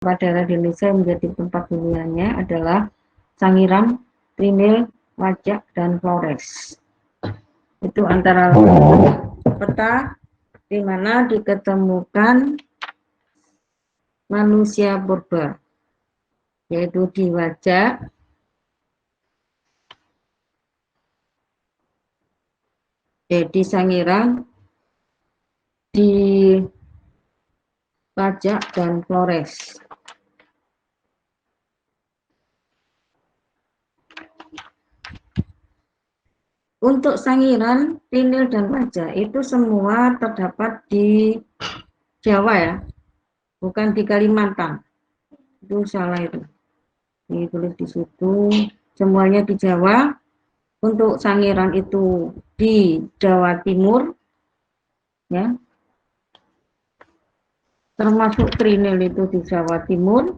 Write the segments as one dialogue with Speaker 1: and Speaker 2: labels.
Speaker 1: daerah di Indonesia menjadi tempat huniannya adalah Sangiran, Trinil, Wajak, dan Flores. Itu antara peta di mana diketemukan manusia purba, yaitu di Wajak, di Sangiran, di Wajak, dan Flores. Untuk Sangiran, Trinil, dan Wajak itu semua terdapat di Jawa ya, bukan di Kalimantan. Itu salah itu. Ditulis di situ, semuanya di Jawa. Untuk Sangiran itu di Jawa Timur, ya, termasuk Trinil itu di Jawa Timur,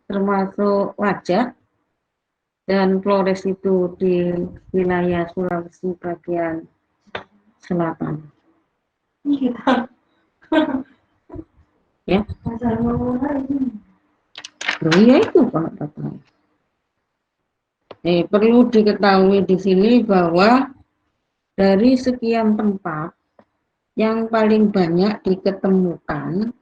Speaker 1: termasuk Wajak, dan Flores itu di wilayah Sulawesi bagian selatan. Ya, iya itu kalau katanya. Perlu diketahui di sini bahwa dari sekian tempat yang paling banyak diketemukan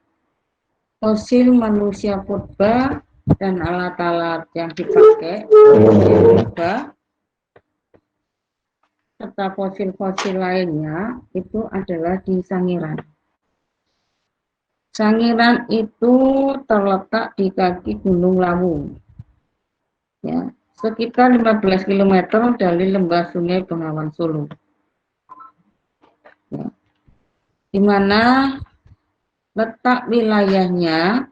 Speaker 1: fosil manusia purba dan alat-alat yang dipakai manusia purba serta fosil-fosil lainnya itu adalah di Sangiran. Sangiran itu terletak di kaki Gunung Lawu, ya, sekitar 15 km dari lembah Sungai Bengawan Solo, ya, di mana letak wilayahnya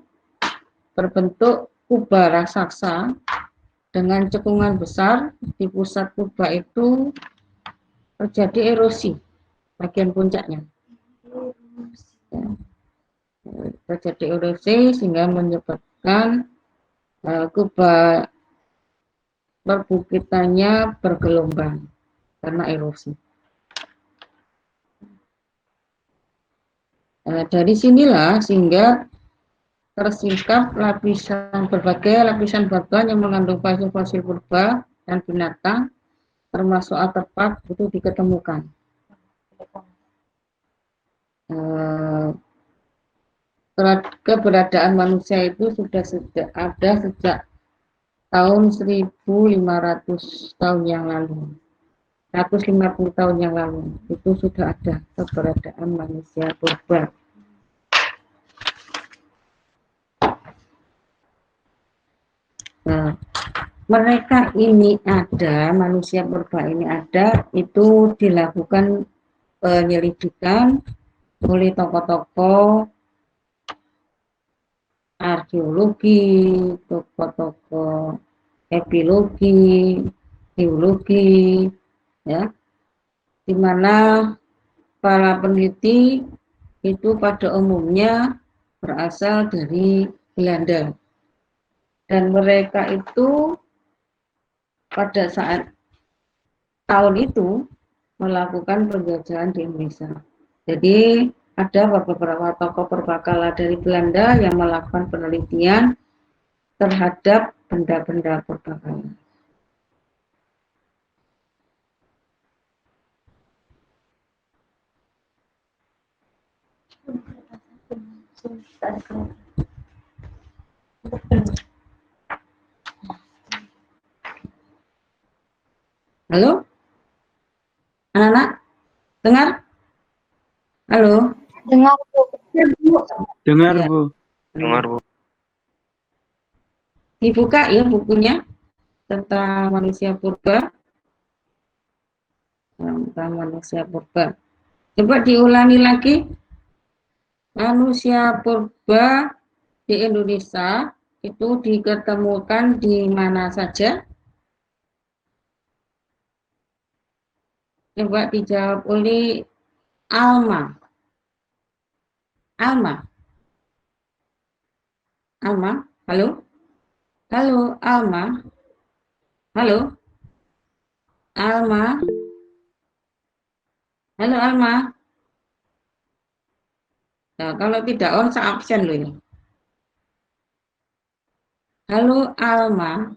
Speaker 1: berbentuk kubah raksasa dengan cekungan besar. Di pusat kubah itu terjadi erosi bagian puncaknya, ya, terjadi erosi sehingga menyebabkan kubah perbukitannya bergelombang karena erosi. Dari sinilah sehingga tersingkap berbagai lapisan batuan yang mengandung fosil-fosil purba dan binatang, termasuk artefak itu diketemukan. Keberadaan manusia itu sudah ada sejak tahun 1500 tahun yang lalu. 150 tahun yang lalu itu sudah ada keberadaan manusia purba. Nah, mereka ini ada, manusia purba ini ada, itu dilakukan penyelidikan oleh tokoh-tokoh arkeologi, tokoh-tokoh epilogi, geologi, ya, di mana para peneliti itu pada umumnya berasal dari Belanda, dan mereka itu pada saat tahun itu melakukan penjajahan di Indonesia. Jadi ada beberapa tokoh purbakala dari Belanda yang melakukan penelitian terhadap benda-benda purbakala. Halo, anak-anak, dengar? Halo,
Speaker 2: Dengar, Bu.
Speaker 3: Dengar,
Speaker 1: ya.
Speaker 3: Bu.
Speaker 4: Dengar, Bu.
Speaker 1: Dibuka ya bukunya tentang manusia purba. Tentang manusia purba. Coba diulangi lagi. Manusia purba di Indonesia itu diketemukan di mana saja? Coba dijawab oleh Alma. Alma. Alma, halo? Halo, Alma. Halo? Alma? Halo, Alma? Nah, kalau tidak on, saya absen loh ini. Halo Alma.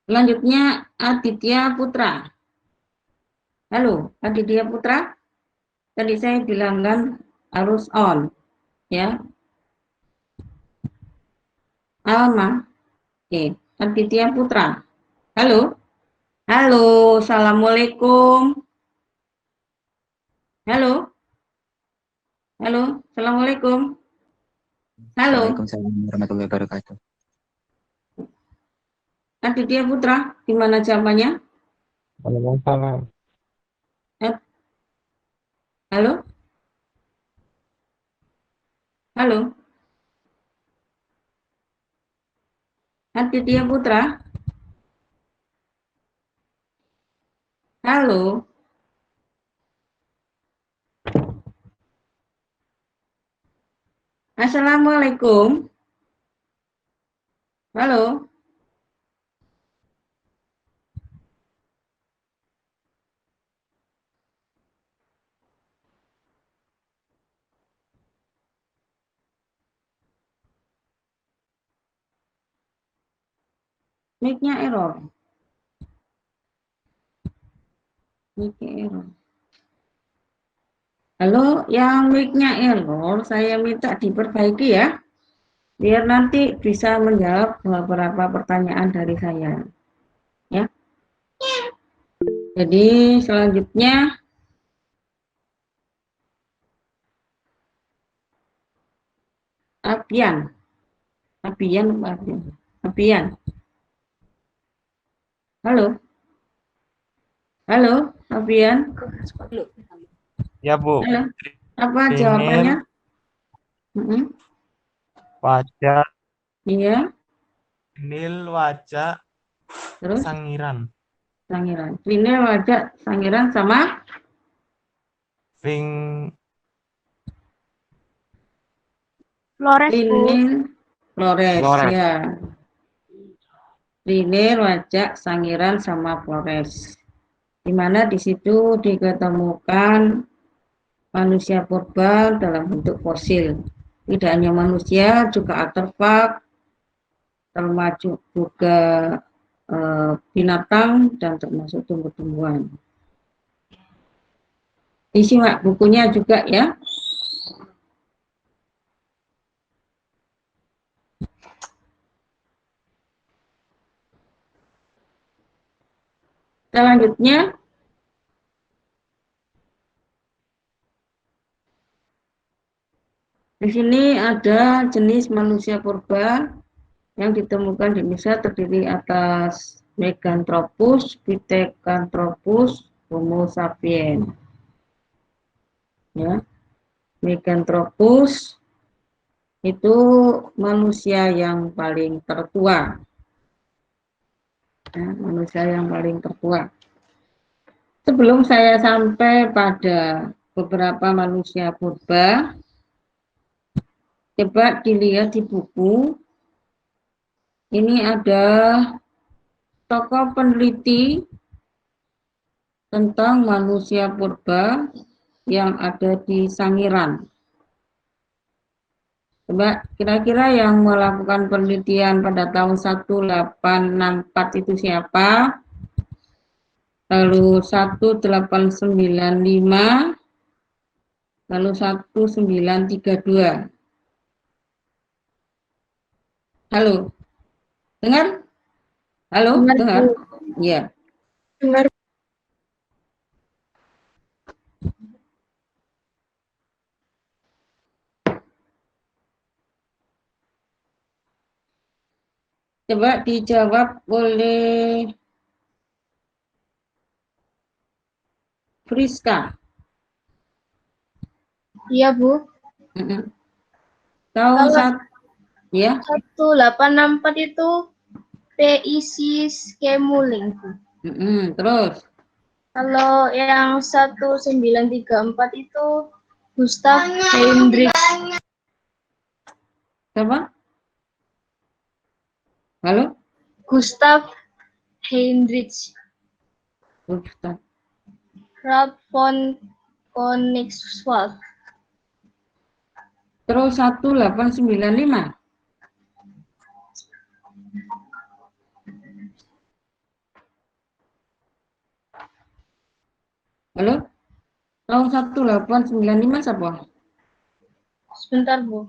Speaker 1: Selanjutnya Aditya Putra. Halo Aditya Putra. Tadi saya bilang kan harus on, ya. Alma. Oke, Aditya Putra. Halo. Halo, Assalamualaikum. Halo. Halo, Assalamualaikum. Halo,
Speaker 2: Waalaikumsalam warahmatullahi wabarakatuh.
Speaker 1: Aditya Putra, gimana jawabannya?
Speaker 3: Waalaikumsalam.
Speaker 1: Halo, halo, Aditya Putra. Halo, Assalamualaikum. Halo, mic-nya error. Mic-nya error. Halo, yang mic-nya error, saya minta diperbaiki ya, biar nanti bisa menjawab beberapa pertanyaan dari saya. Ya. Jadi selanjutnya Abian. Abian apa Abian? Abian. Halo. Halo, Abian.
Speaker 4: Ya, Bu.
Speaker 1: Halo. Apa
Speaker 4: Rinil,
Speaker 1: jawabannya?
Speaker 4: wajah,
Speaker 1: Iya,
Speaker 4: nil, wajah,
Speaker 1: terus
Speaker 4: sangiran.
Speaker 1: Sangiran. Ini wajah Sangiran sama
Speaker 4: Ving,
Speaker 5: Flores, Bu.
Speaker 1: Linil Flores.
Speaker 4: Flores.
Speaker 1: Ya. Linil wajah Sangiran sama Flores. Di mana di situ diketemukan manusia purba dalam bentuk fosil. Tidak hanya manusia, juga artefak, termasuk juga binatang dan termasuk tumbuh-tumbuhan. Disimak bukunya juga ya. Selanjutnya di sini ada jenis manusia purba yang ditemukan di Indonesia terdiri atas Meganthropus, Pithecanthropus, Homo sapiens. Ya, Meganthropus itu manusia yang paling tertua. Ya, manusia yang paling tertua. Sebelum saya sampai pada beberapa manusia purba, coba dilihat di buku. Ini ada tokoh peneliti tentang manusia purba yang ada di Sangiran. Coba kira-kira yang melakukan penelitian pada tahun 1864 itu siapa? Lalu 1895, lalu 1932. Halo, dengar? Halo, dengar? Iya.
Speaker 5: Dengar.
Speaker 1: Coba dijawab oleh Friska.
Speaker 5: Iya, Bu.
Speaker 1: Tahun
Speaker 5: Kalau
Speaker 1: saat ya.
Speaker 5: 1864 itu P.I.C. Skemuling, Bu.
Speaker 1: Terus
Speaker 5: Kalau yang 1934 itu Gustav Hendrik.
Speaker 1: siapa? Halo?
Speaker 5: Gustav Heinrich
Speaker 1: Gustav.
Speaker 5: Rapp von Königswald.
Speaker 1: Terus 1895. Halo? Tahun 1895 siapa?
Speaker 5: Sebentar, Bu.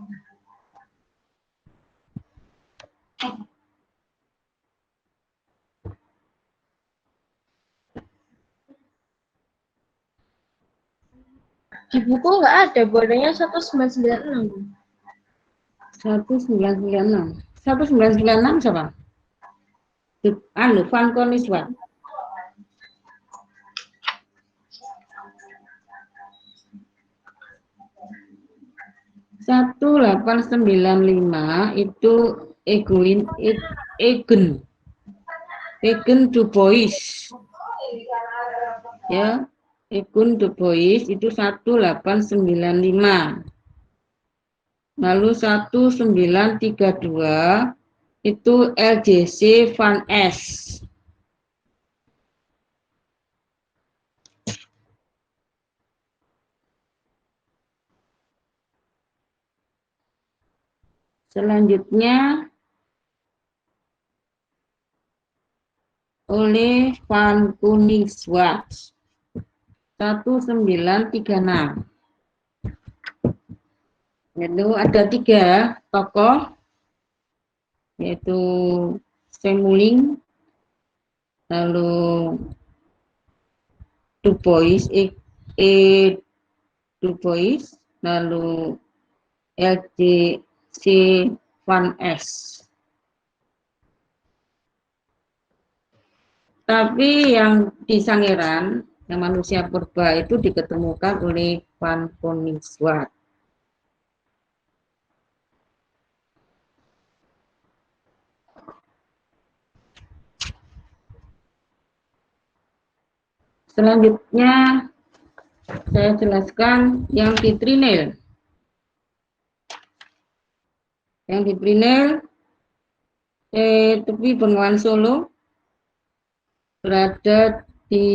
Speaker 5: Di buku nggak ada, bodanya 1996. Bu.
Speaker 1: 1996. 1996 siapa? Van Koniswald. Satu 1895 itu Eugen Du Bois. Ya, Eugen Du Bois itu 1895. Lalu 1932 itu LJC Van S. Selanjutnya oleh Van Koningswald 1936. Itu ada 3 tokoh, yaitu Semuling, lalu Du Bois, Du Bois, lalu LJC Van S. Tapi yang di Sangiran, yang manusia purba itu diketemukan oleh Van Koningswald. Selanjutnya saya jelaskan yang di Trinil. Yang di Trinil, tepi Bengawan Solo, berada di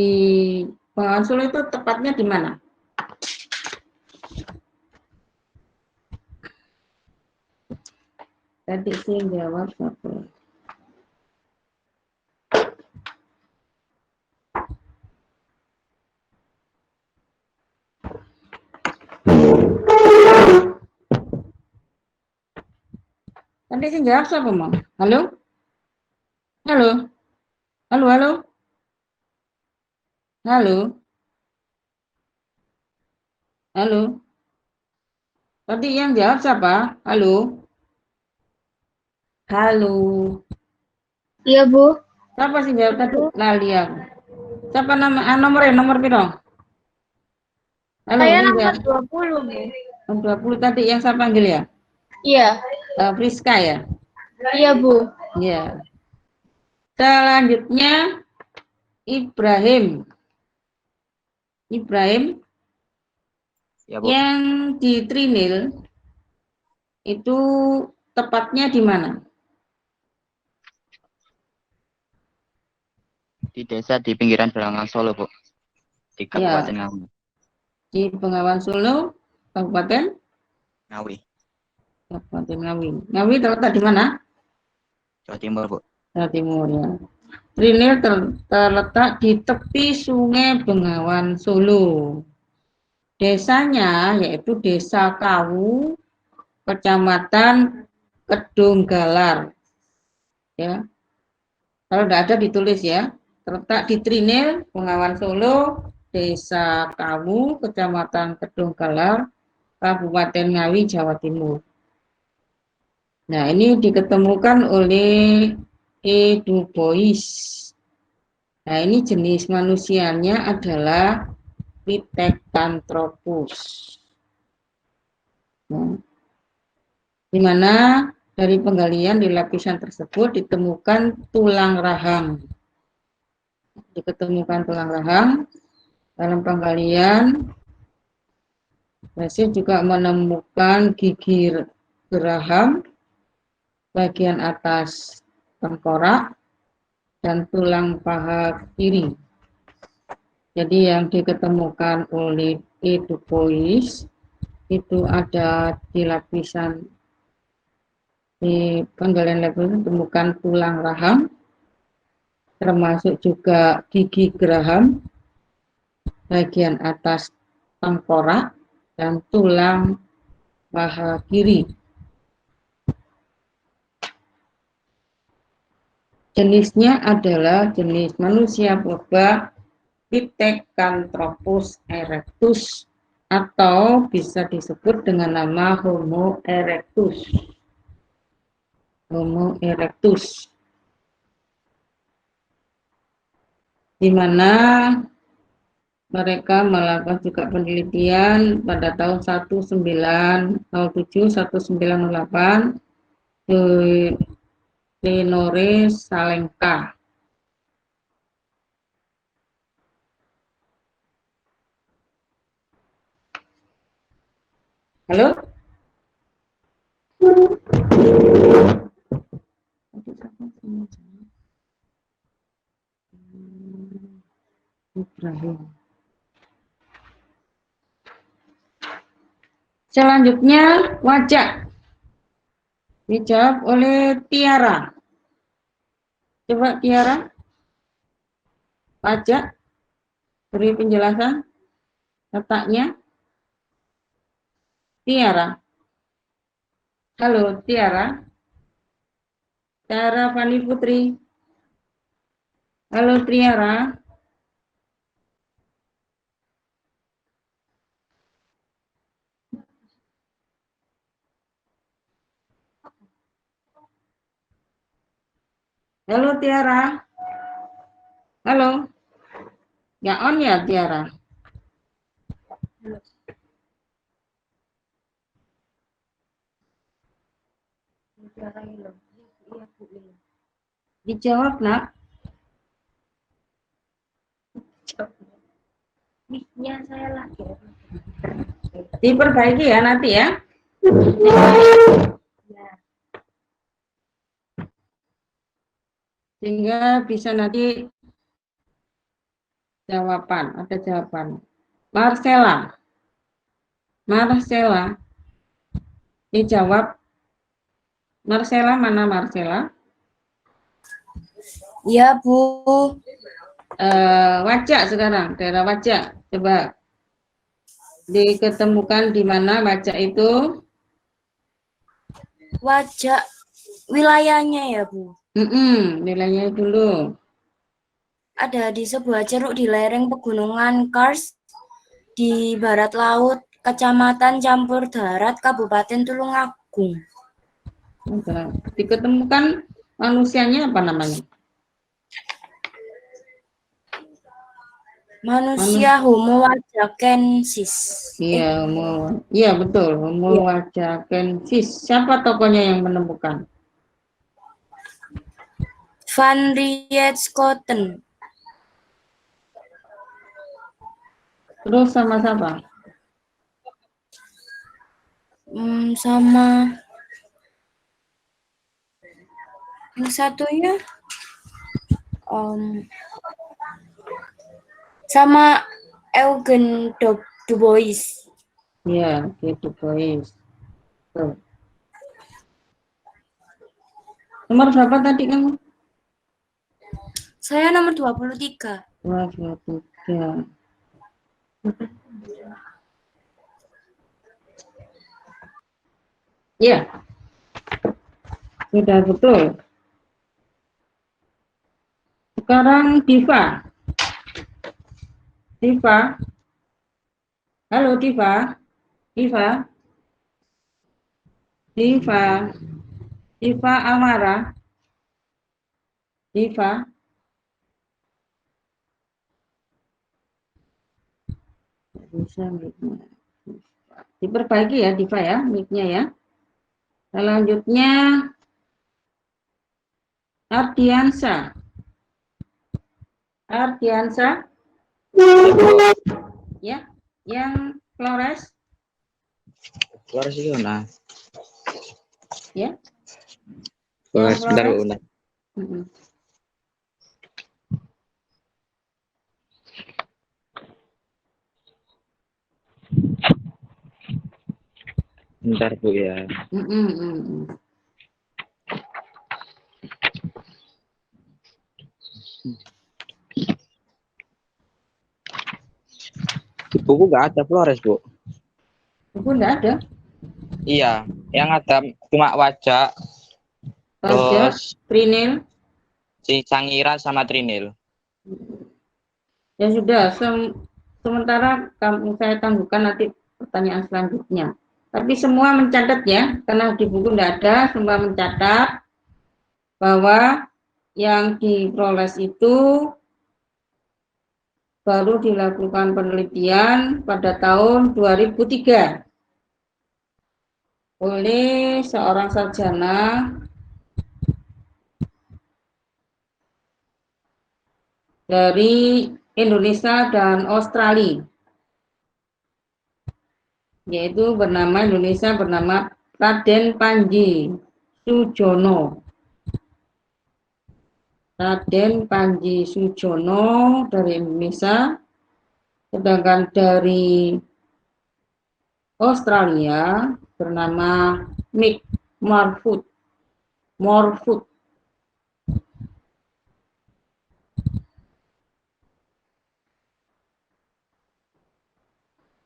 Speaker 1: Bengawan Solo itu tepatnya di mana? Tadi saya jawab satu. Tadi saya jawab siapa, Mam? Halo? Halo? Halo, halo? Halo? Halo? Tadi yang jawab siapa? Halo? Halo?
Speaker 5: Iya, Bu.
Speaker 1: Siapa sih jawab tadi? Lali aku. Siapa nomor piro? Halo,
Speaker 5: Saya
Speaker 1: yang
Speaker 5: nomor
Speaker 1: jawab.
Speaker 5: 20, Bu.
Speaker 1: Nomor 20 tadi yang saya panggil ya?
Speaker 5: Iya.
Speaker 1: Priska ya?
Speaker 5: Iya, Bu.
Speaker 1: Ya. Selanjutnya Ibrahim. Ibrahim
Speaker 2: Ya, Bu.
Speaker 1: yang di Trinil itu tepatnya di mana?
Speaker 2: Di desa di pinggiran Bengawan Solo, Bu. Di Kabupaten Ngawi.
Speaker 1: Di Bengawan Solo, Kabupaten
Speaker 2: Ngawi,
Speaker 1: Ngawi. Ngawi terletak di mana?
Speaker 2: Jawa Timur, Bu.
Speaker 1: Jawa Timur ya. Trinil terletak di tepi Sungai Bengawan Solo. Desanya yaitu Desa Kawu, Kecamatan Kedunggalar. Ya. Kalau tidak ada ditulis ya. Terletak di Trinil, Bengawan Solo, Desa Kawu, Kecamatan Kedunggalar, Kabupaten Ngawi, Jawa Timur. Nah, ini diketemukan oleh Du Bois. Nah, ini jenis manusianya adalah Pithecanthropus. Nah, di mana dari penggalian di lapisan tersebut ditemukan tulang rahang. Diketemukan tulang rahang dalam penggalian. Hasil juga menemukan gigi geraham bagian atas tengkorak, dan tulang paha kiri. Jadi yang diketemukan oleh E. du Bois itu ada di lapisan di penggalian lab ditemukan tulang rahang, termasuk juga gigi geraham, bagian atas tengkorak, dan tulang paha kiri. Jenisnya adalah jenis manusia purba Pithecanthropus erectus atau bisa disebut dengan nama Homo erectus. Homo erectus. Di mana mereka melakukan juga penelitian pada tahun 1907-1908 di Lenore Salenka. Halo? Ibrahim. Selanjutnya wajah. Dijawab oleh Tiara. Coba Tiara. Wajah. Beri penjelasan. Letaknya. Tiara. Halo Tiara. Tiara Fani Putri. Halo Tiara. Halo Tiara. Halo. Ya on ya Tiara. Dijawab nak.
Speaker 5: Mic-nya saya lagi.
Speaker 1: Diperbaiki ya nanti ya. Sehingga bisa nanti jawaban, ada jawaban. Marcella. Marcella. Dijawab. Marcella, mana Marcella?
Speaker 5: Iya, Bu.
Speaker 1: Wajak sekarang, daerah wajak. Coba diketemukan di mana wajak itu?
Speaker 5: Wajah wilayahnya ya, Bu.
Speaker 1: Nilainya dulu.
Speaker 5: Ada di sebuah ceruk di lereng pegunungan Kars di barat laut, Kecamatan Campur Darat, Kabupaten Tulungagung.
Speaker 1: Diketemukan manusianya apa namanya?
Speaker 5: Manusia Homo wajakensis.
Speaker 1: Iya, iya betul, Homo wajakensis. Siapa tokohnya yang menemukan?
Speaker 5: Van Rietschoten.
Speaker 1: Terus sama siapa?
Speaker 5: Sama yang satunya sama Eugen Du Bois.
Speaker 1: Iya, Du Bois. Tuh. Nomor berapa tadi kamu?
Speaker 5: Saya nomor 23.
Speaker 1: 23. Ya, sudah betul. Sekarang Diva. Diva. Halo Diva. Diva. Diva. Diva Amara. Diva. Bisa mic-nya. Diperbaiki ya Diva ya, mic-nya ya. Selanjutnya Ardiansa. Ardiansa. Ya, yang Flores.
Speaker 2: Flores itu nah.
Speaker 1: Ya.
Speaker 2: Flores bentar Bu.
Speaker 1: Mm-mm.
Speaker 2: Bentar Bu ya. Di buku nggak ada Flores Bu.
Speaker 1: Buku enggak ada.
Speaker 2: Iya, yang ada cuma wajah,
Speaker 1: Pajak,
Speaker 2: terus
Speaker 1: Trinil.
Speaker 2: si Sangira sama Trinil.
Speaker 1: Ya sudah, sementara saya tangguhkan nanti pertanyaan selanjutnya. Tapi semua mencatat ya, karena di buku enggak ada, semua mencatat bahwa yang diproses itu baru dilakukan penelitian pada tahun 2003 oleh seorang sarjana dari Indonesia dan Australia, yaitu Indonesia bernama Raden Panji Sujono. Raden Panji Sujono dari Indonesia, sedangkan dari Australia bernama Mick Morfoot.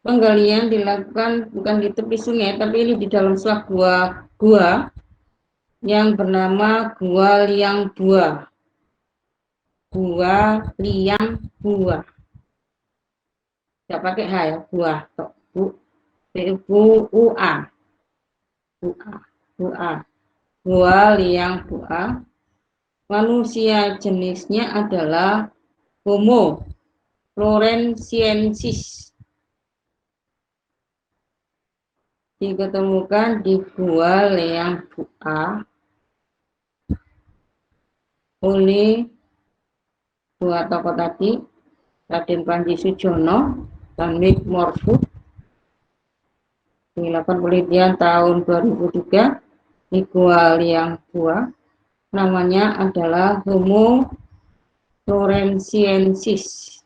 Speaker 1: Penggalian dilakukan bukan di tepi sungai, tapi ini di dalam sebuah gua yang bernama Gua Liang Bua. Gua Liang Bua. Tidak pakai H ya, Bua. B-U-A. Gua Liang Bua. Manusia jenisnya adalah Homo floresiensis. Diketemukan di Gua Liang Bua oleh dua tokoh tadi, Raden Panji Sujono dan Mick Morfoot. Dilakukan penelitian tahun 2003 di Gua Liang Bua. Namanya adalah Homo floresiensis.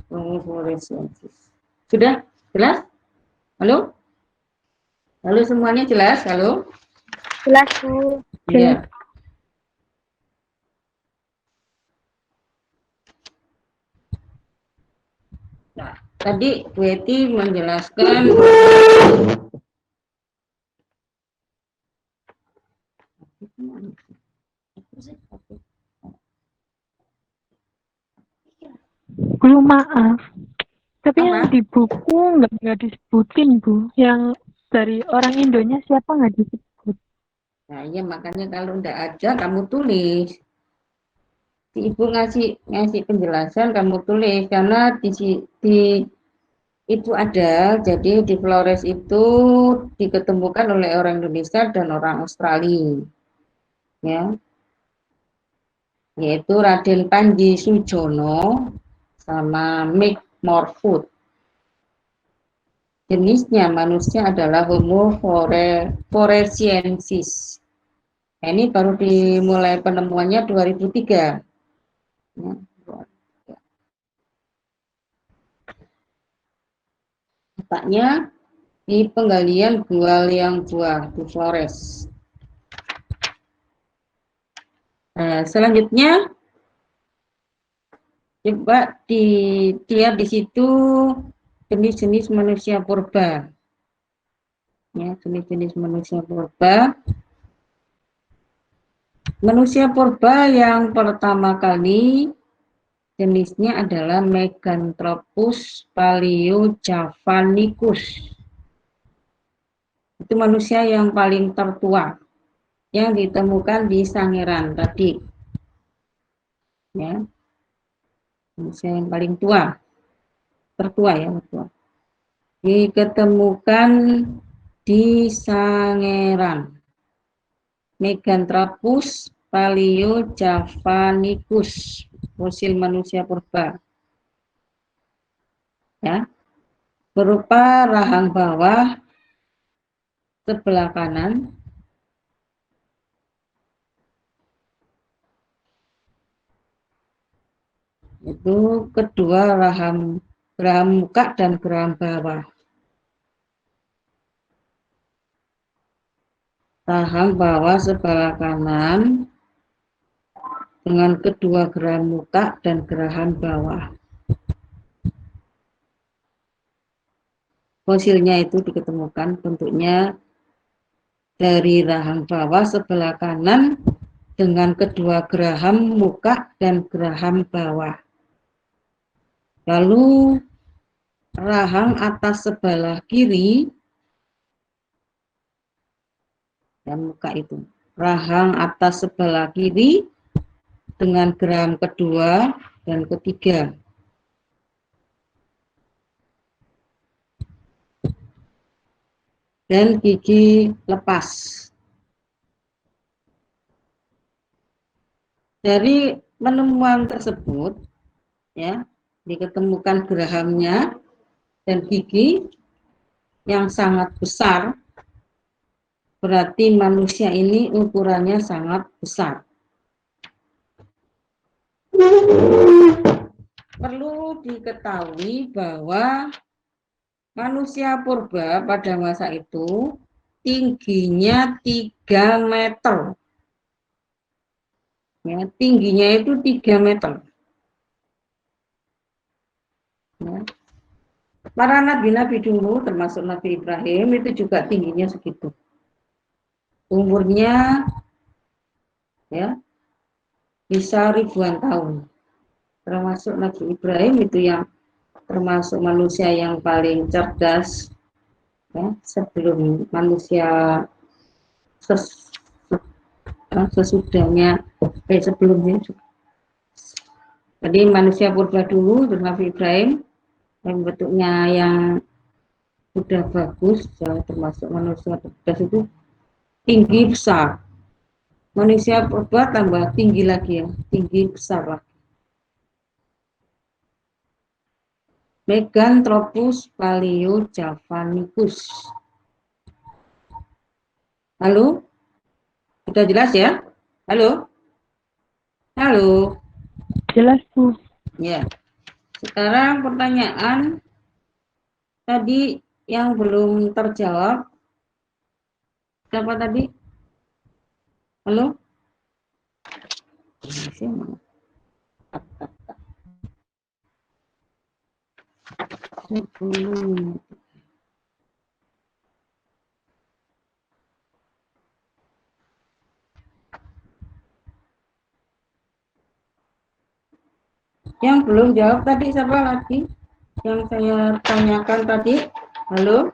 Speaker 1: Homo floresiensis. Sudah jelas? Halo? Halo semuanya jelas? Halo?
Speaker 6: Jelas Bu.
Speaker 1: Iya. Nah, tadi Bu Eti menjelaskan
Speaker 6: Bu, maaf. Tapi
Speaker 1: Apa?
Speaker 6: yang di buku nggak disebutin Bu. Yang dari orang Indonya siapa nggak disebut?
Speaker 1: Nah, iya makanya kalau enggak ada kamu tulis. Si Ibu ngasih penjelasan kamu tulis karena di itu ada, jadi di Flores itu diketemukan oleh orang Indonesia dan orang Australia, ya, yaitu Raden Panji Sujono sama Mick Morfoot. Jenisnya manusia adalah Homo floresiensis. Nah, ini baru dimulai penemuannya 2003. Ya. Letaknya di penggalian Gua Liang Bua di Flores. Nah, selanjutnya coba dilihat di situ jenis-jenis manusia purba. Ya, jenis-jenis manusia purba. Manusia purba yang pertama kali jenisnya adalah Meganthropus paleojavanicus. Itu manusia yang paling tertua yang ditemukan di Sangiran tadi. Ya. Manusia yang paling tertua ya, tertua. Diketemukan di Sangiran. Meganthropus paleojavanicus, fosil manusia purba. Ya. Berupa rahang bawah sebelah kanan, itu kedua rahang geraham muka dan geraham bawah. Rahang bawah sebelah kanan dengan kedua geraham muka dan geraham bawah. Fosilnya itu diketemukan bentuknya dari rahang bawah sebelah kanan dengan kedua geraham muka dan geraham bawah. Lalu rahang atas sebelah kiri dan muka itu. Rahang atas sebelah kiri dengan geraham kedua dan ketiga. Dan gigi lepas. Dari penemuan tersebut, ya, diketemukan gerahamnya dan gigi yang sangat besar, berarti manusia ini ukurannya sangat besar. Perlu diketahui bahwa manusia purba pada masa itu tingginya 3 meter. Ya, tingginya itu 3 meter. Ya. Para nabi-nabi dulu, termasuk Nabi Ibrahim, itu juga tingginya segitu. Umurnya ya bisa ribuan tahun. Termasuk Nabi Ibrahim itu yang termasuk manusia yang paling cerdas ya, sebelum manusia sesudahnya sebelumnya. Jadi manusia purba dulu Nabi Ibrahim yang bentuknya yang sudah bagus ya, termasuk manusia cerdas itu tinggi besar. Manusia purba tambah tinggi lagi ya, tinggi besar lah. Meganthropus paleojavanicus. Halo? Sudah jelas ya? Halo? Halo?
Speaker 6: Jelas, Bu.
Speaker 1: Ya. Sekarang pertanyaan tadi yang belum terjawab. Siapa tadi? Halo? Yang belum jawab tadi siapa lagi? Yang saya tanyakan tadi. Halo?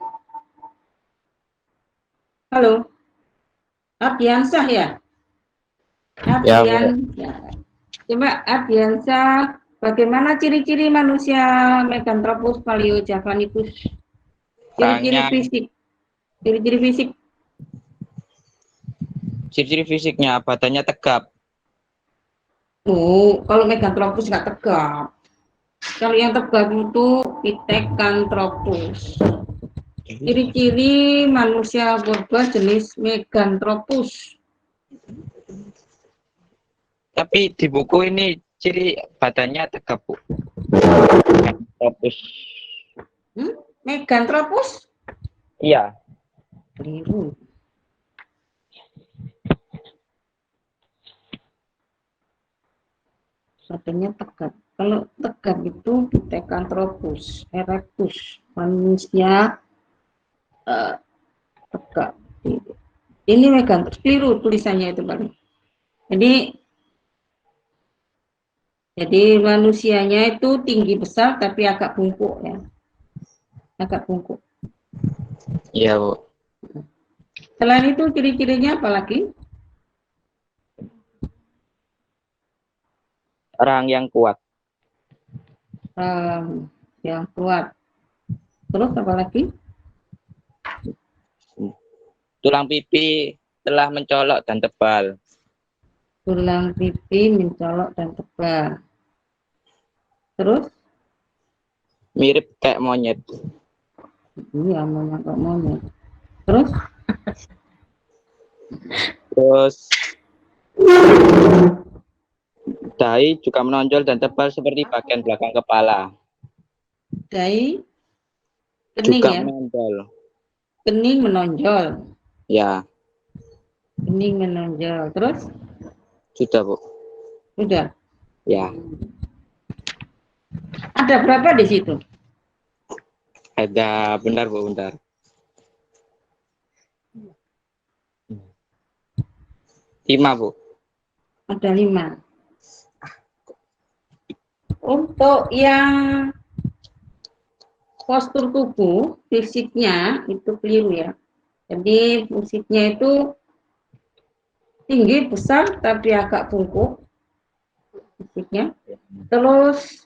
Speaker 1: Halo? Ardiansah ya? Ardiansah. Coba Ardiansah, bagaimana ciri-ciri manusia Meganthropus paleojavanicus? Ciri-ciri fisik. Ciri-ciri fisik.
Speaker 2: Ciri-ciri fisiknya badannya tegap.
Speaker 1: Oh, kalau Meganthropus nggak tegap. Kalau yang tegap itu Pithecanthropus. Ciri-ciri manusia purba jenis Meganthropus.
Speaker 2: Tapi di buku ini ciri badannya tegap, Bu. Meganthropus.
Speaker 1: Meganthropus?
Speaker 2: Iya.
Speaker 1: Keliru. Badannya tegap. Kalau tegap itu Pithecanthropus erectus, manusia tegap. Ini Meganthropus, keliru tulisannya itu paling. Jadi manusianya itu tinggi besar tapi agak bungkuk ya. Agak bungkuk.
Speaker 2: Iya, Bu.
Speaker 1: Selain itu ciri-cirinya apa lagi?
Speaker 2: Orang yang kuat.
Speaker 1: Yang kuat. Terus apa lagi?
Speaker 2: Tulang pipi telah mencolok dan tebal.
Speaker 1: Tulang pipi mencolok dan tebal. Terus?
Speaker 2: Mirip kayak monyet.
Speaker 1: Iya, monyet. Terus?
Speaker 2: Terus dahi juga menonjol dan tebal seperti bagian belakang kepala.
Speaker 1: Dai kening
Speaker 2: Juga
Speaker 1: ya.
Speaker 2: menonjol.
Speaker 1: Kening menonjol.
Speaker 2: Ya,
Speaker 1: Kening menonjol. Terus
Speaker 2: sudah Bu.
Speaker 1: udah.
Speaker 2: Ya,
Speaker 1: Ada berapa di situ?
Speaker 2: ada bentar Bu, bentar. Lima Bu.
Speaker 1: Ada 5. Untuk yang postur tubuh, fisiknya itu keliru ya. Jadi fisiknya itu tinggi, besar, tapi agak bungkuk fisiknya. Terus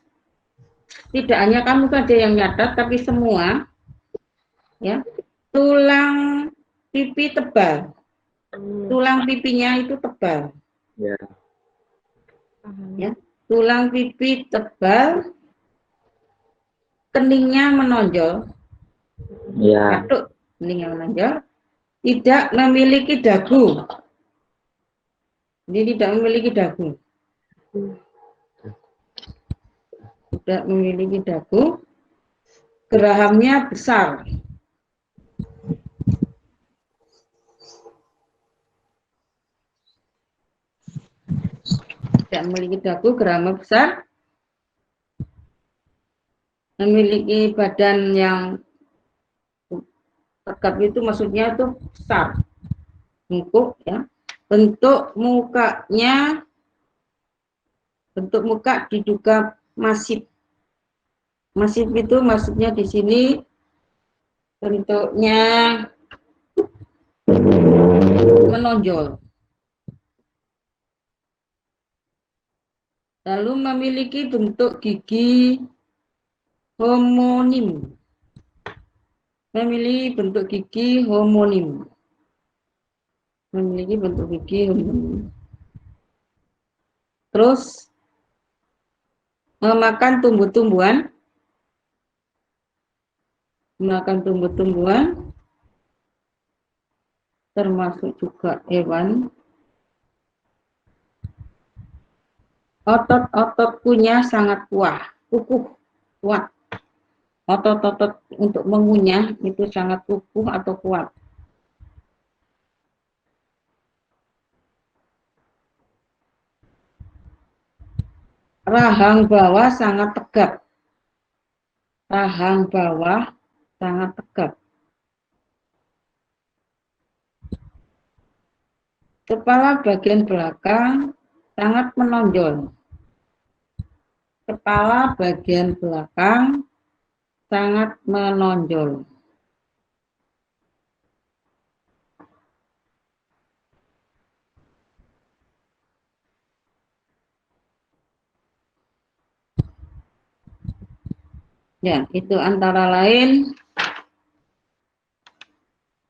Speaker 1: tidak hanya kamu saja yang nyatat, tapi semua ya. Tulang pipi tebal. Tulang pipinya itu tebal.
Speaker 2: Ya.
Speaker 1: Ya. Tulang pipi tebal, keningnya menonjol.
Speaker 2: Ya.
Speaker 1: Satu, keningnya menonjol. Tidak memiliki dagu. Jadi tidak memiliki dagu. Tidak memiliki dagu. Gerahamnya besar. Tidak memiliki dagu, gerahamnya besar. Memiliki badan yang tegap itu maksudnya itu besar. Bungkuk ya. Bentuk muka diduga masif. Masif itu maksudnya di sini bentuknya menonjol. Lalu memiliki bentuk gigi homonim. Memiliki bentuk gigi homonim. Memiliki bentuk gigi homonim. Terus memakan tumbuh-tumbuhan. Makan tumbuh-tumbuhan. Termasuk juga hewan. Otot-otot kunyah sangat kukuh, kuat. Otot-otot untuk mengunyah itu sangat kukuh atau kuat. Rahang bawah sangat tegap. Rahang bawah sangat tegap. Kepala bagian belakang sangat menonjol. Kepala bagian belakang sangat menonjol. Ya, itu antara lain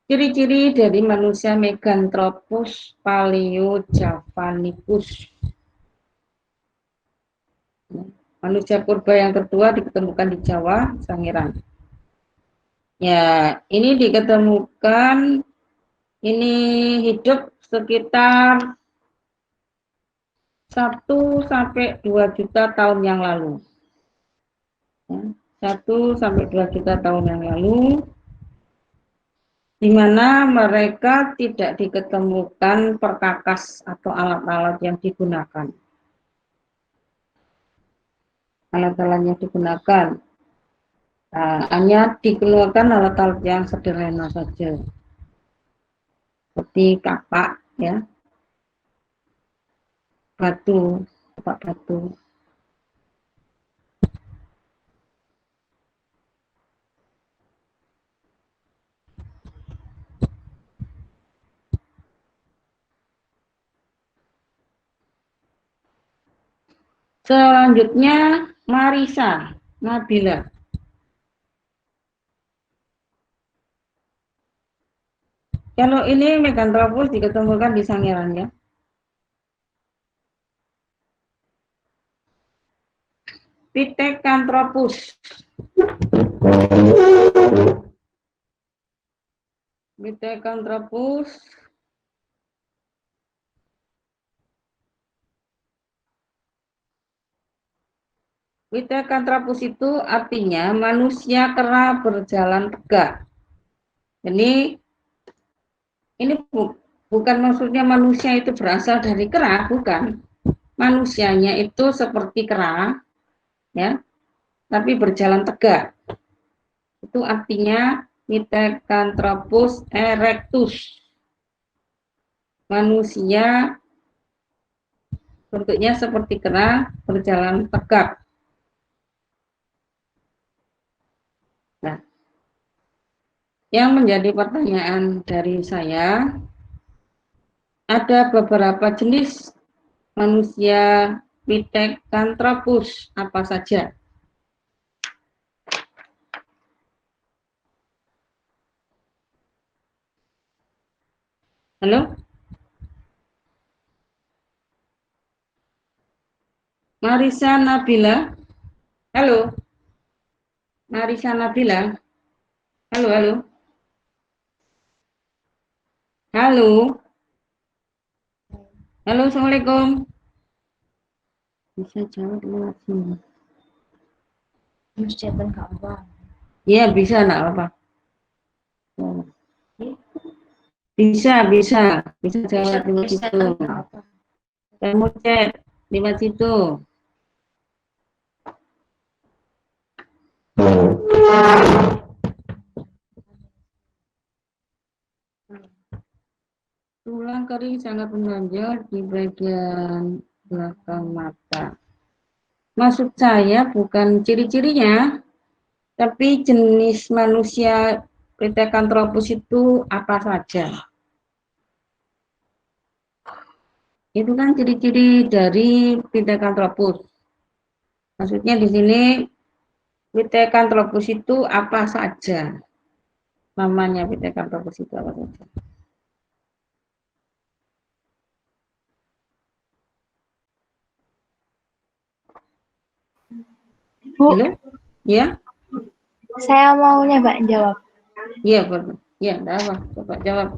Speaker 1: ciri-ciri dari manusia Meganthropus paleojavanicus. Manusia purba yang kedua ditemukan di Jawa, Sangiran. Ya, ini diketemukan, ini hidup sekitar 1-2 juta tahun yang lalu. Ya, 1-2 juta tahun yang lalu, di mana mereka tidak diketemukan perkakas atau alat-alat yang digunakan. Alat-alat yang digunakan hanya dikeluarkan alat-alat yang sederhana saja, seperti kapak, ya, kapak batu. Selanjutnya Marisa Nabila. Kalau ini Meganthropus diketemukan di Sangiran ya. Pithecanthropus. Pithecanthropus Witekantrapus itu artinya manusia kera berjalan tegak. Ini bukan maksudnya manusia itu berasal dari kera, bukan. Manusianya itu seperti kera, ya, tapi berjalan tegak. Itu artinya Pithecanthropus erectus. Manusia bentuknya seperti kera, berjalan tegak. Nah, yang menjadi pertanyaan dari saya, ada beberapa jenis manusia Pithecanthropus, apa saja? Halo? Marisa Nabila? Halo? Marisa Nabila? Halo, halo? Halo? Halo, Assalamualaikum. Bisa jawab lewat sini. Iya, bisa, enggak apa-apa. Bisa jawab lewat situ. Saya mau chat lewat situ. Tulang kering sangat menonjol di bagian belakang mata. Maksud saya bukan ciri-cirinya, tapi jenis manusia Pithecanthropus itu apa saja. Itu kan ciri-ciri dari Pithecanthropus. Maksudnya di sini Pithecanthropus itu apa saja. Namanya Pithecanthropus itu apa saja.
Speaker 7: Bu,
Speaker 1: Halo? Ya?
Speaker 7: saya mau nyoba jawab.
Speaker 1: Iya, Bapak. Ya, enggak apa. Bapak jawab.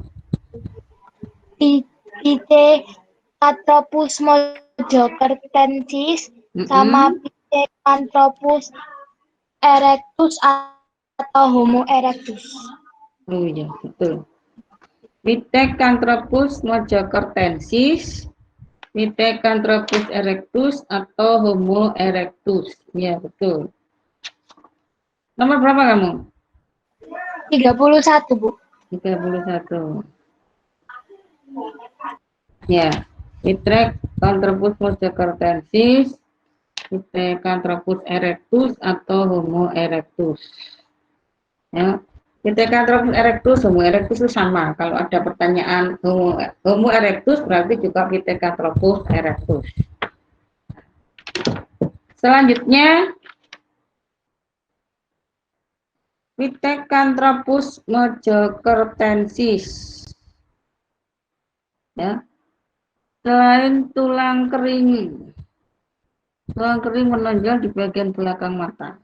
Speaker 7: Pithecanthropus mojokertensis sama Pithecanthropus erectus atau Homo erectus.
Speaker 1: Oh iya, betul. Pithecanthropus mojokertensis, Pithecanthropus erectus atau Homo erectus. Ya, betul. Nomor berapa kamu?
Speaker 7: 31, Bu.
Speaker 1: 31. Ya, Pithecanthropus mojokertensis, Pithecanthropus erectus atau Homo erectus. Ya, Pithecanthropus erectus, Homo erectus itu sama. Kalau ada pertanyaan Homo erectus berarti juga Pithecanthropus erectus. Selanjutnya Pithecanthropus mojokertensis. Ya. Selain tulang kering menonjol di bagian belakang mata.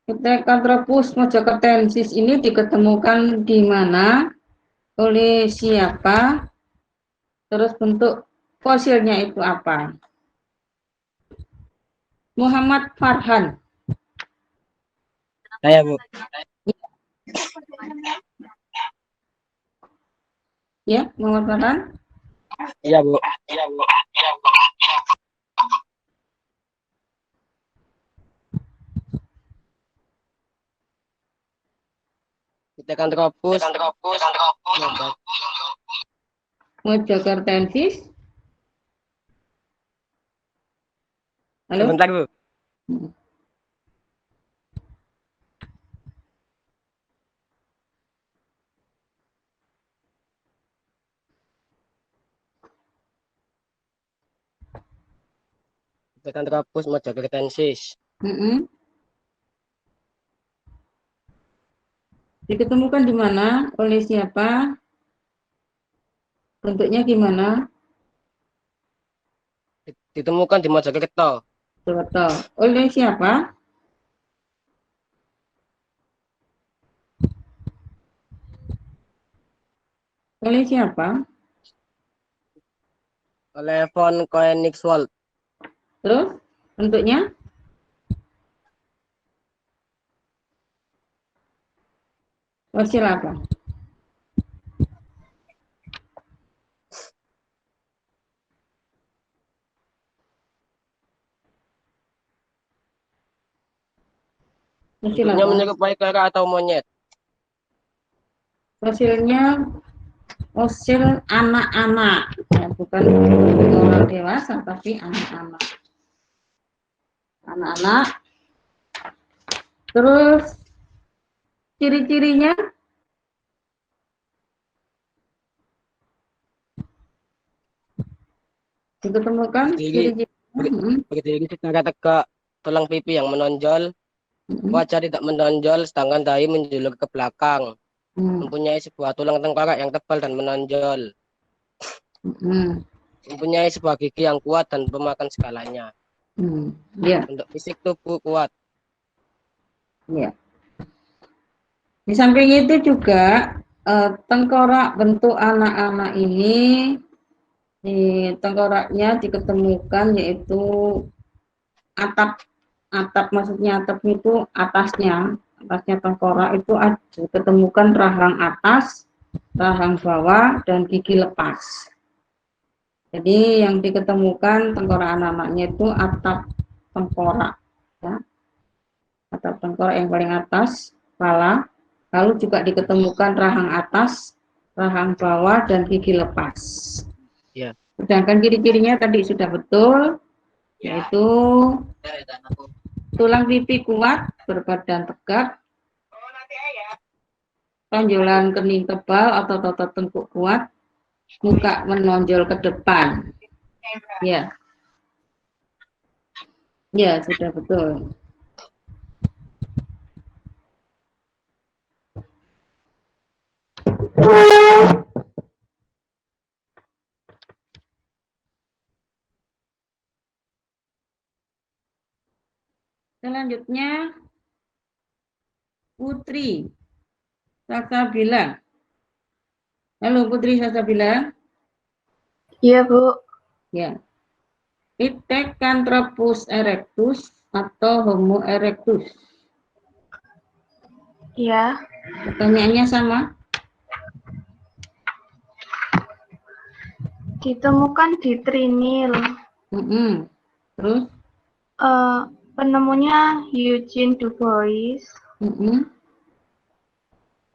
Speaker 1: Pithecanthropus mojokertensis ini diketemukan di mana, oleh siapa, terus bentuk fosilnya itu apa? Muhammad Farhan.
Speaker 8: Saya, Bu.
Speaker 1: Ya, Muhammad Farhan.
Speaker 8: Iya, Bu. Pithecanthropus
Speaker 1: Mojokertensis. Halo?
Speaker 8: sebentar, Bu. Pithecanthropus mojokertensis.
Speaker 1: Diketemukan di mana? Oleh siapa? Bentuknya gimana?
Speaker 8: Ditemukan di Mojokerto.
Speaker 1: Betul. Oleh siapa? Oleh siapa?
Speaker 8: Oleh von Koenigswald.
Speaker 1: Terus bentuknya? Fosil apa? Fosil
Speaker 8: Bentuknya
Speaker 1: apa?
Speaker 8: menyerupai kera atau monyet.
Speaker 1: Fosilnya fosil anak-anak, ya, bukan orang dewasa tapi anak-anak. Anak-anak. Terus ciri-cirinya diketemukan
Speaker 8: Berdiri,
Speaker 1: ciri-cirinya.
Speaker 8: berdiri secara tegak, tulang pipi yang menonjol, wajah tidak menonjol, sedangkan dahi menjulur ke belakang. Mempunyai sebuah tulang tengkorak yang tebal dan menonjol. Mempunyai sebuah gigi yang kuat dan pemakan segalanya.
Speaker 1: Ya,
Speaker 8: Untuk fisik tubuh kuat.
Speaker 1: ya. Di samping itu juga tengkorak bentuk anak-anak ini, di tengkoraknya diketemukan yaitu atap maksudnya atap itu atasnya tengkorak itu diketemukan rahang atas, rahang bawah, dan gigi lepas. Jadi yang diketemukan tengkorak anak-anaknya itu atap tengkorak, ya. Atap tengkorak yang paling atas, kepala, lalu juga diketemukan rahang atas, rahang bawah, dan gigi lepas.
Speaker 8: Ya.
Speaker 1: Sedangkan ciri-cirinya tadi sudah betul, yaitu tulang pipi kuat, berbadan tegak, tonjolan kening tebal atau otot tengkuk kuat, muka menonjol ke depan. Ya. Ya, sudah betul. Selanjutnya Putri Salsabila. Halo Putri Salsabila.
Speaker 7: Iya, Bu.
Speaker 1: Ya. Pithecanthropus erectus atau Homo erectus?
Speaker 7: Iya.
Speaker 1: Pertanyaannya sama?
Speaker 7: Ditemukan di Trinil.
Speaker 1: Terus?
Speaker 7: Penemunya Eugene Du Bois.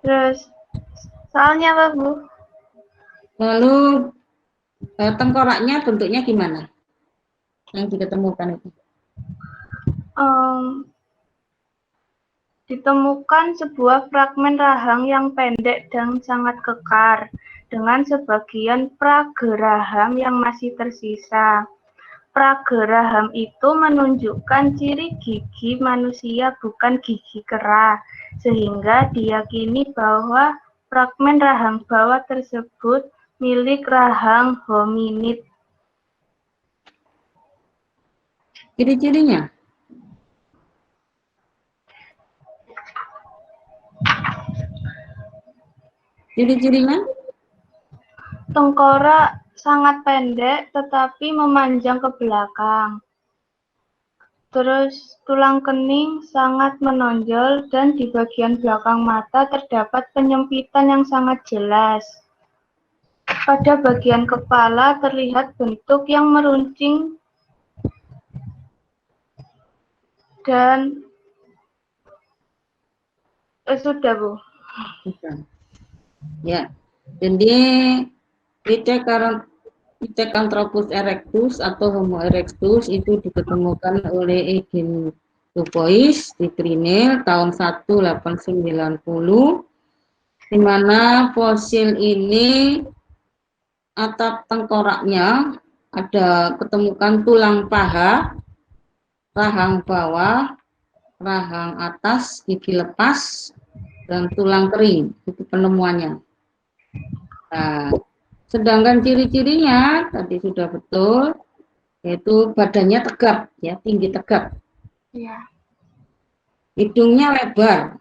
Speaker 7: Terus soalnya apa, Bu?
Speaker 1: Lalu tengkoraknya bentuknya gimana? Yang diketemukan itu?
Speaker 7: Ditemukan sebuah fragmen rahang yang pendek dan sangat kekar, dengan sebagian prageraham yang masih tersisa. Prageraham itu menunjukkan ciri gigi manusia bukan gigi kera, sehingga diyakini bahwa fragmen rahang bawah tersebut milik rahang hominid.
Speaker 1: Ciri-cirinya? Ciri-cirinya?
Speaker 7: Tengkorak sangat pendek tetapi memanjang ke belakang. Terus tulang kening sangat menonjol dan di bagian belakang mata terdapat penyempitan yang sangat jelas. Pada bagian kepala terlihat bentuk yang meruncing dan sudah, Bu.
Speaker 1: Sudah. Ya. Jadi Pithecanthropus erectus atau Homo erectus itu diketemukan oleh Eugene Du Bois di Trinil tahun 1890, di mana fosil ini atap tengkoraknya ada ketemukan tulang paha, rahang bawah, rahang atas, gigi lepas, dan tulang kering. Itu penemuannya. Nah, sedangkan ciri-cirinya tadi sudah betul, yaitu badannya tegap, ya, tinggi tegap.
Speaker 7: Iya.
Speaker 1: Hidungnya lebar.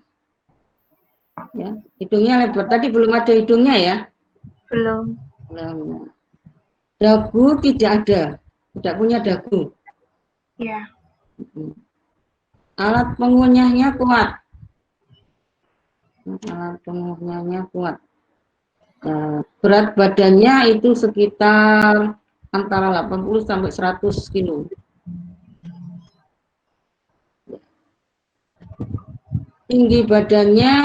Speaker 1: Ya, hidungnya lebar. Tadi belum ada hidungnya ya?
Speaker 7: Belum.
Speaker 1: Belum. Dagu tidak ada. Tidak punya dagu.
Speaker 7: Iya.
Speaker 1: Alat pengunyahnya kuat. alat pemurniannya kuat. Berat badannya itu sekitar antara 80 sampai 100 kilo. Tinggi badannya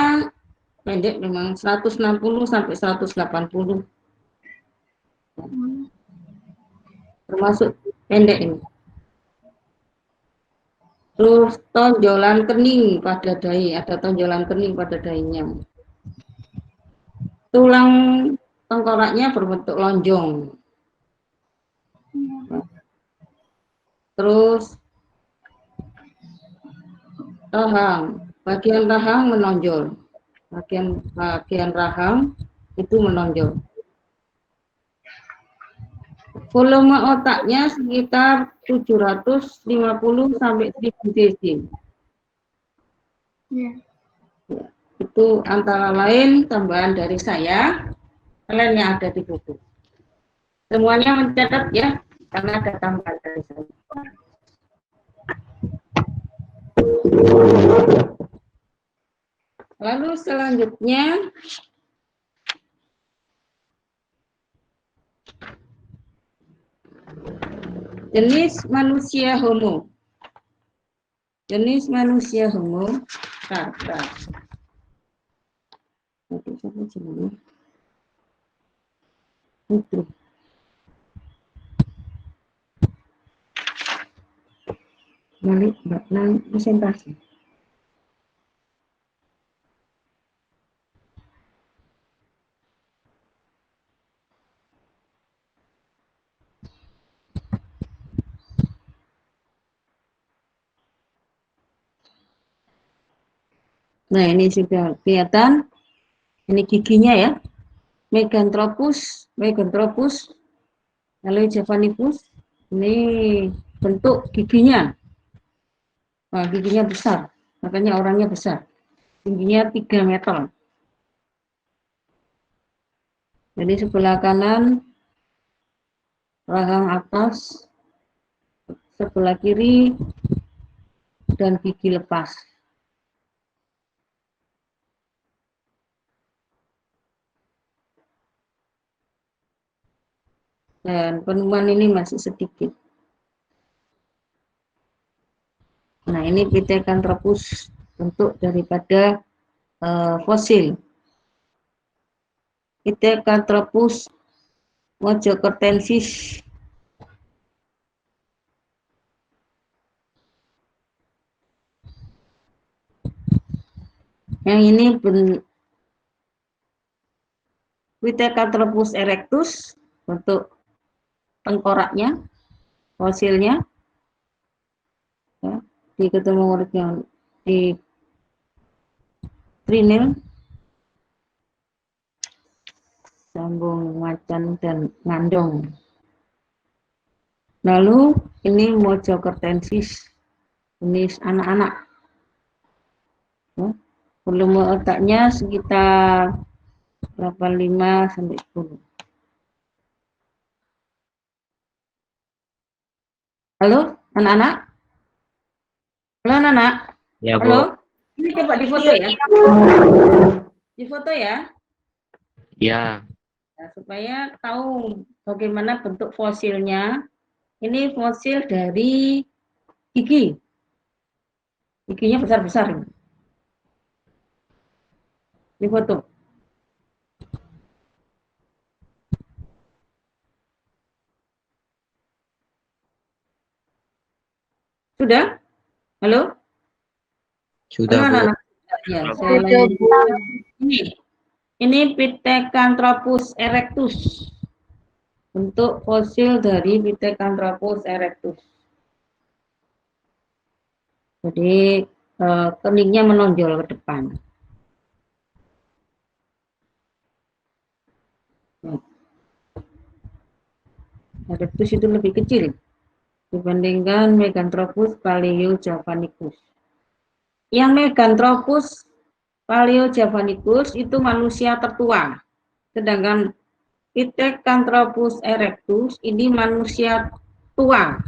Speaker 1: pendek memang 160 sampai 180. Termasuk pendek ini. Terus tonjolan kening pada dahi, ada tonjolan kening pada dahinya. Tulang tengkoraknya berbentuk lonjong. Terus rahang, bagian rahang menonjol. Bagian rahang itu menonjol. Volume otaknya sekitar 750 sampai 1000 cc.
Speaker 7: Ya.
Speaker 1: Itu antara lain tambahan dari saya, kalian yang ada di buku. Semuanya mencatat ya, karena ada tambahan dari saya. Lalu selanjutnya jenis manusia homo. Jenis manusia homo kata. Itu. Balik Nang presentasi. Nah, ini sudah kelihatan. Ini giginya ya. Meganthropus, lalu Javanipus. Ini bentuk giginya. Nah, giginya besar. Makanya orangnya besar. Tingginya 3 meter. Jadi sebelah kanan rahang atas, sebelah kiri dan gigi lepas. Dan penemuan ini masih sedikit. Nah, ini Pithecanthropus bentuk daripada fosil. Pithecanthropus mojokertensis. Yang ini Pithecanthropus erectus, bentuk tengkoraknya, fosilnya, ya, ketemu di Trinil, sambung macan dan ngandong. Lalu ini mojokertensis, jenis anak-anak. Ya, volume otaknya sekitar 85 sampai 10. Halo, anak-anak? Halo, anak-anak?
Speaker 2: Ya, Bu.
Speaker 1: Halo? Ini coba difoto ya. Difoto ya.
Speaker 2: Ya.
Speaker 1: Nah, supaya tahu bagaimana bentuk fosilnya. Ini fosil dari gigi. Giginya besar-besar. Difoto. Sudah? Halo?
Speaker 2: Sudah,
Speaker 1: Halo,
Speaker 2: Bu.
Speaker 1: anak-anak? Ya, saya lanjut. Ini Pithecanthropus erectus. Bentuk fosil dari Pithecanthropus erectus. Jadi keningnya menonjol ke depan. Erectus itu lebih kecil dibandingkan Meganthropus paleojavanicus. Yang Meganthropus paleojavanicus itu manusia tertua, sedangkan Pithecanthropus erectus ini manusia tua,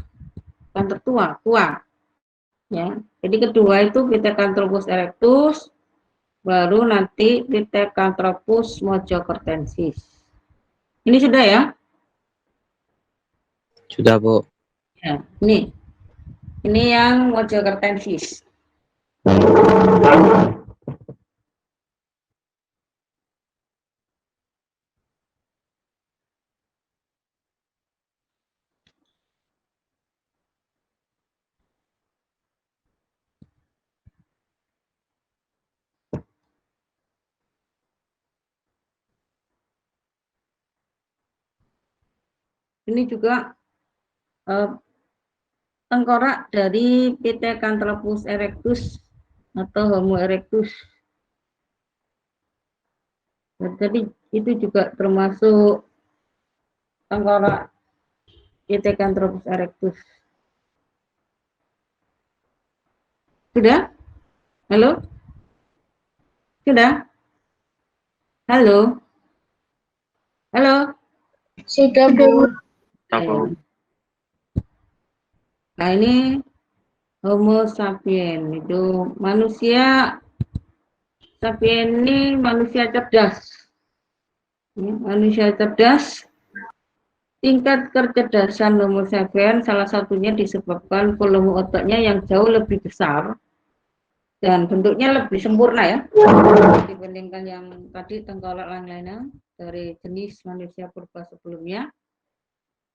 Speaker 1: bukan tertua, tua. Ya, jadi kedua itu Pithecanthropus erectus, baru nanti Pithecanthropus mojokertensis. Ini sudah ya?
Speaker 8: Sudah, Bu.
Speaker 1: Ya, ini yang mojokertensis. Ini juga tengkorak dari Pithecanthropus erectus atau Homo erectus. Jadi itu juga termasuk tengkorak Pithecanthropus erectus. Sudah? Halo? Sudah? Halo? Halo?
Speaker 7: Sudah, Bu.
Speaker 1: Nah, ini Homo sapien, itu manusia sapien ini manusia cerdas. Manusia cerdas, tingkat kecerdasan Homo sapien salah satunya disebabkan volume otaknya yang jauh lebih besar dan bentuknya lebih sempurna ya dibandingkan yang tadi tengkorak lain-lainnya dari jenis manusia purba sebelumnya.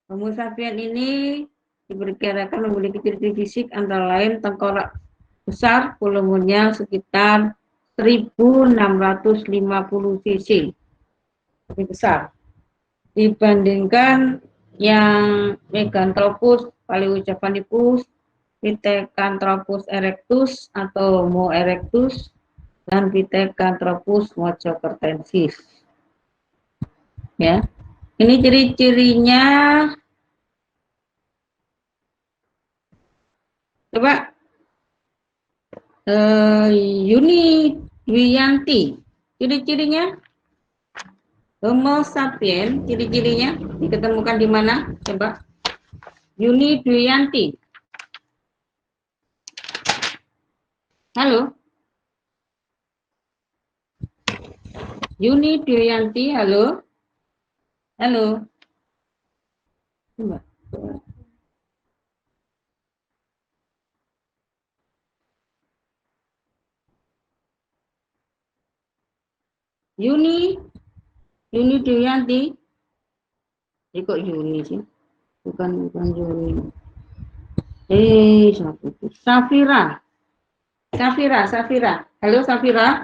Speaker 1: Homo sapien ini diperkirakan memiliki ciri fisik antara lain tengkorak besar, volumenya sekitar 1650 cc, lebih besar dibandingkan yang Meganthropus, Paleojapanicus, Pithecanthropus erectus atau Homo erectus dan Pithecanthropus mojokertensis. Ya, ini ciri-cirinya. Coba Yuni Dwiyanti, ciri-cirinya Homo sapien, ciri-cirinya diketemukan di mana? Coba Yuni Dwiyanti. Halo? Yuni Dwiyanti, halo? Halo? Coba. Yuni Dwiyanti. Kok Yuni sih? Bukan Yuni. Siapa itu? Safira. Halo Safira. Halo Safira.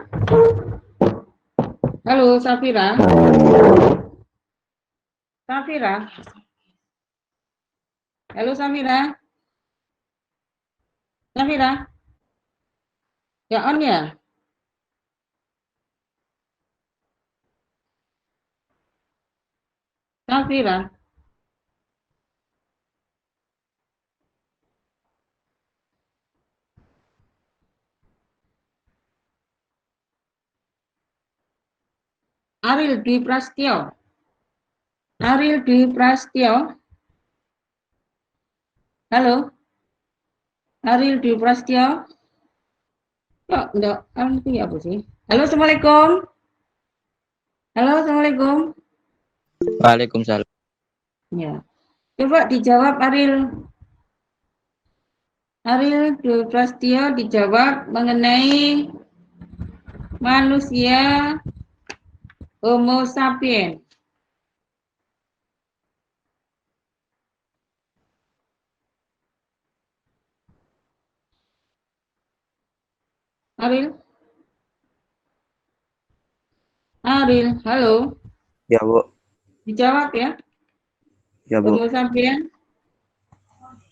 Speaker 1: Halo Safira. Ya on ya? Safira. Ariel Dwi Prasetyo. Halo. Ariel Dwi Prasetyo. Kok enggak itu apa sih? Halo, Assalamualaikum.
Speaker 8: Waalaikumsalam.
Speaker 1: Ya. Coba dijawab Ariel Dwi Prasetyo dijawab mengenai manusia Homo sapien. Ariel, halo.
Speaker 9: Ya, Bu.
Speaker 1: Dijawab ya.
Speaker 9: Ya, Bu.
Speaker 1: Homo sapien.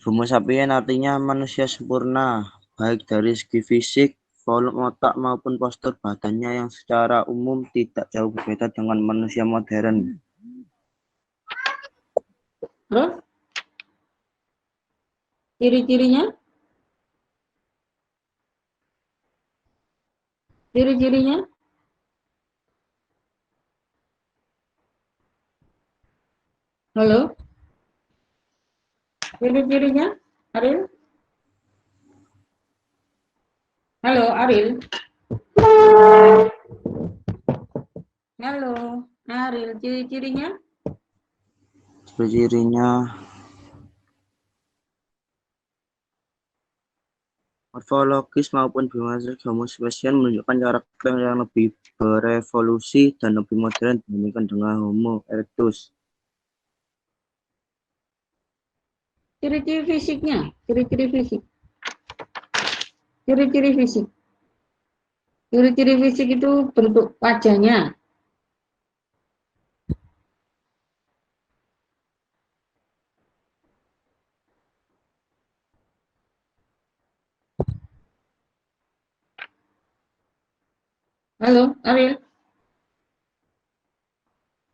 Speaker 9: Homo sapien artinya manusia sempurna, baik dari segi fisik, volume otak maupun postur badannya yang secara umum tidak jauh berbeda dengan manusia modern.
Speaker 1: Terus? Ciri-cirinya? Halo? Ciri-cirinya, Ariel? Halo, Ariel? Halo, Ariel, ciri-cirinya?
Speaker 9: Ciri-cirinya morfologis maupun biometrik Homo sapiens menunjukkan karakter yang lebih berevolusi dan lebih modern dibandingkan dengan Homo erectus.
Speaker 1: Ciri-ciri fisiknya, ciri-ciri fisik. Ciri-ciri fisik. Ciri-ciri fisik itu bentuk wajahnya. Halo, Ariel.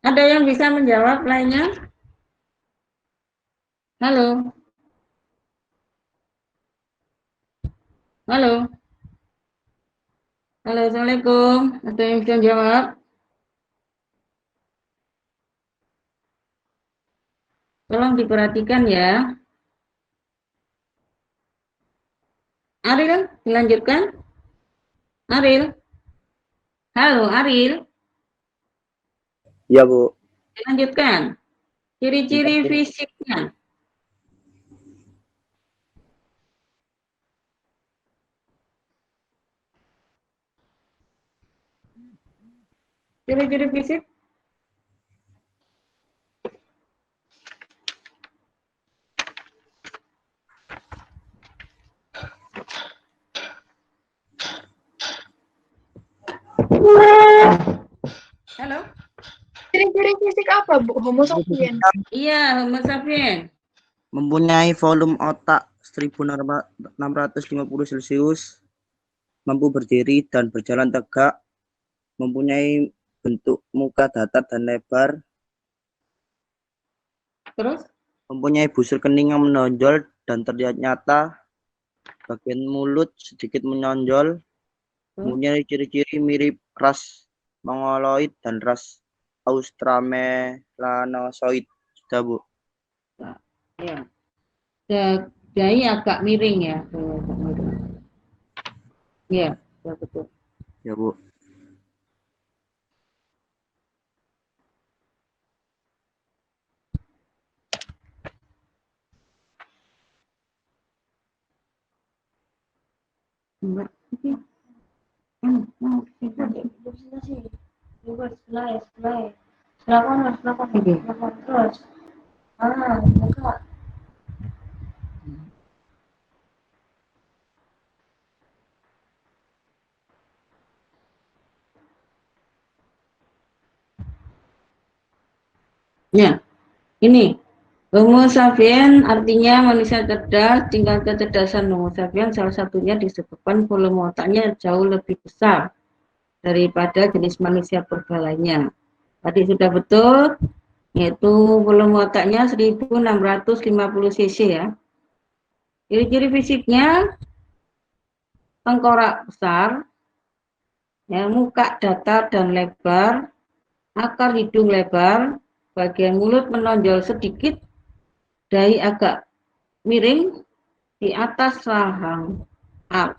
Speaker 1: Ada yang bisa menjawab lainnya? Halo. Halo. Halo, Assalamualaikum. Ada yang bisa jawab? Tolong diperhatikan ya. Ariel, dilanjutkan. Ariel. Halo, Ariel.
Speaker 9: Ya, Bu.
Speaker 1: Dilanjutkan. Ciri-ciri fisiknya. Ciri-ciri fisik. Halo.
Speaker 10: Ciri-ciri fisik apa, Bu? Homo sapiens.
Speaker 1: Iya, Homo sapiens.
Speaker 9: Mempunyai volume otak 1650 Celcius, mampu berdiri dan berjalan tegak, mempunyai bentuk muka datar dan lebar,
Speaker 1: Terus?
Speaker 9: mempunyai busur kening yang menonjol dan terlihat nyata, bagian mulut sedikit menonjol, mempunyai ciri-ciri mirip ras mongoloid dan ras australmelanosoid. Sudah, Bu.
Speaker 1: Ya. Dahi agak miring ya. Iya, ya, betul.
Speaker 9: Ya, Bu.
Speaker 1: Enggak. Ya, ini Homo sapiens artinya manusia cerdas. Tingkat kecerdasan Homo sapiens salah satunya disebabkan volume otaknya jauh lebih besar daripada jenis manusia purba lainnya. Tadi sudah betul, yaitu volume otaknya 1650 cc ya. Ciri-ciri fisiknya tengkorak besar, ya, muka datar dan lebar, akar hidung lebar, bagian mulut menonjol sedikit, dahi agak miring, di atas rahang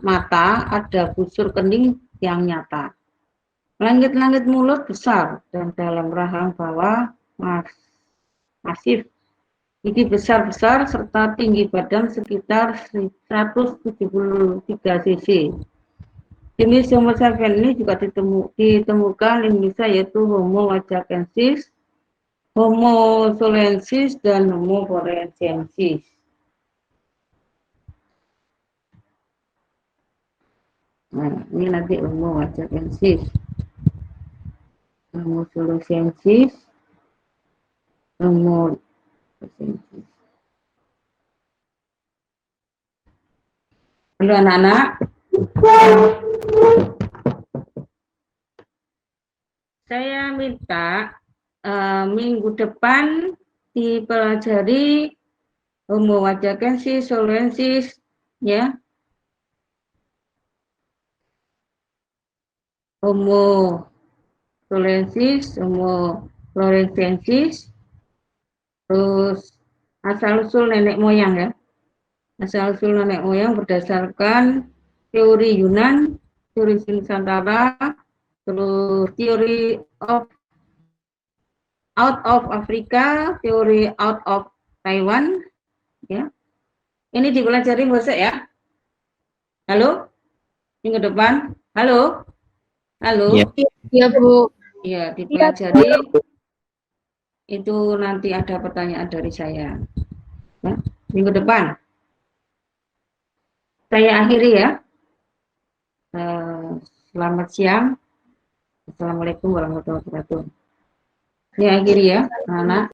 Speaker 1: mata ada busur kening yang nyata. Langit-langit mulut besar dan dalam rahang bawah masif. Gigi besar-besar serta tinggi badan sekitar 173 cc. Jenis Homo sapiens ini juga ditemukan di Indonesia, yaitu Homo wajakensis, Homo solensis, dan Homo floresiensis. Nah, ini nanti Homo wajakensis, Homo solensis, Homo floresiensis. Halo anak-anak. Saya minta minggu depan dipelajari Homo wajakensis, solensis, ya. Homo solensis, Homo floresiensis, terus asal-usul nenek moyang ya. Asal-usul nenek moyang berdasarkan teori Yunan, teori Nusantara, terus teori out of Afrika, teori out of Taiwan, ya. Ini dipelajari besok ya. Halo, minggu depan. Halo, halo.
Speaker 10: Iya, Bu.
Speaker 1: Ya, dipelajari. Itu nanti ada pertanyaan dari saya. Ya, minggu depan. Saya akhiri ya. Selamat siang. Assalamualaikum warahmatullahi wabarakatuh. Saya akhiri ya, anak.